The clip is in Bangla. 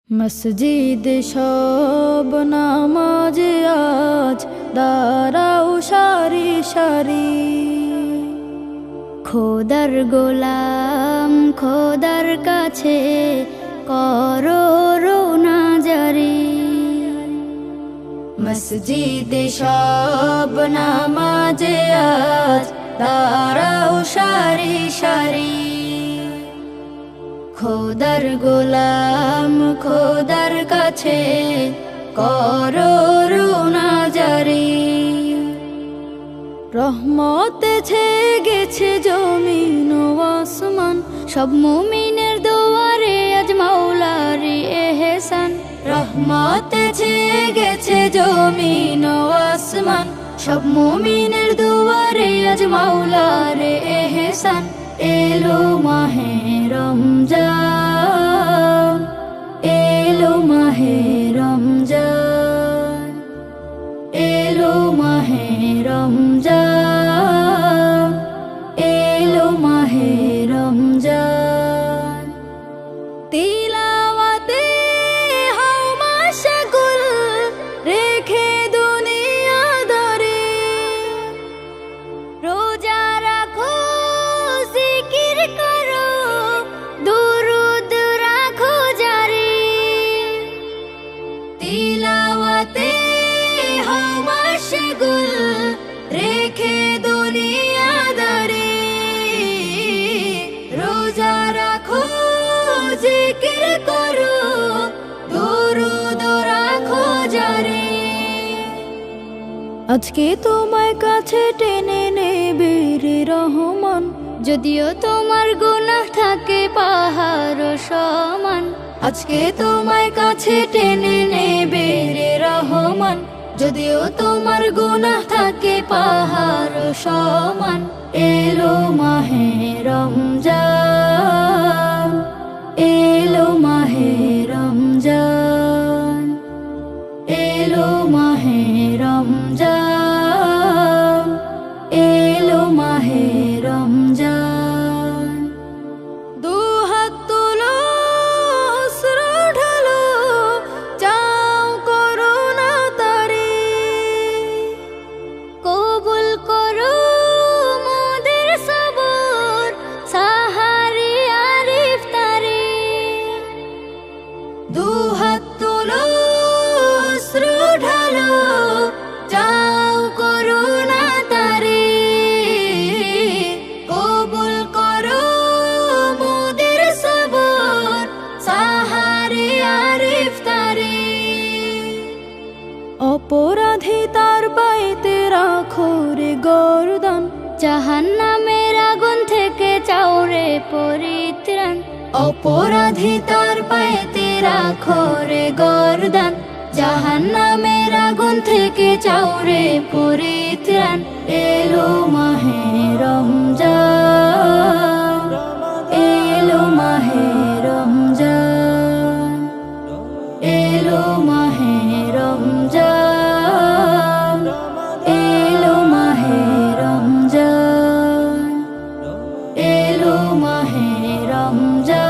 মসজিদ সব নামাজে আজ দাঁড়াও সারি সারি, খোদার গোলাম খোদার কাছে করো রোনা জারি। মসজিদ সব নামাজে আজ দাঁড়াও সারি সারি, খোদার গোলাম খোদার কাছে করো রোনা জারি। রহমতে ছেয়ে গেছে জমিন ও আসমান, সব মুমিনের দুয়ারে আজ মাওলারি এহসান। রহমতে ছেয়ে গেছে জমিন ও আসমান, সব মুমিনের দুয়ারে আজ মাওলারে এহসান। এলো মাহে রমজান, এলো মাহে রমজান, এলো মাহে রমজান, এলো মাহে রমজান। তিলাওয়াতে হও মাশগুল, রেখে দুনিয়াদারি, রোজা রাখো জিকির করো, দুরুদ রাখো জারি। তিলাওয়াতে হও মাশগুল, রেখে দুনিয়াদারি, রোজা রাখো জিকির করো, দুরুদ রাখো জারি। আজকে তোমায় কাছে টেনে নেবে রে রহমান, যদিও তোমার গুনাহ থাকে পাহাড় সমান। আজকে তোমায় কাছে টেনে নেবে রে রহমান, যদিও তোমার গুনাহ থাকে পাহাড় সমান। এলো মাহে রমজান, এলো মাহে রমজান, এলো মাহে রমজান, এলো মাহে রমজান। দুহাত তুলো অশ্রু ঢালো, চাও করুণা তারি, কবুল করো মোদের সবর সাহারি আর ইফতারি। দুহাত তুলো অশ্রু ঢালো, চাও করুণা তারি, কবুল করো মোদের সবর সাহারি আর ইফতারি। অপরাধী তার পাইতে রাখো রে গর্দান, জাহান্নামের আগুন থেকে চাও রে পরিত্রাণ। অপরাধী তার পাইতে রাখো রে গর্দান, জাহান্নামের আগুন থেকে চাও রে পরিত্রাণ। এলো মাহে রমজান, এলো মাহে রমজান, এলো মাহে রমজান, এলো মাহে রমজান, এলো মাহে রমজান।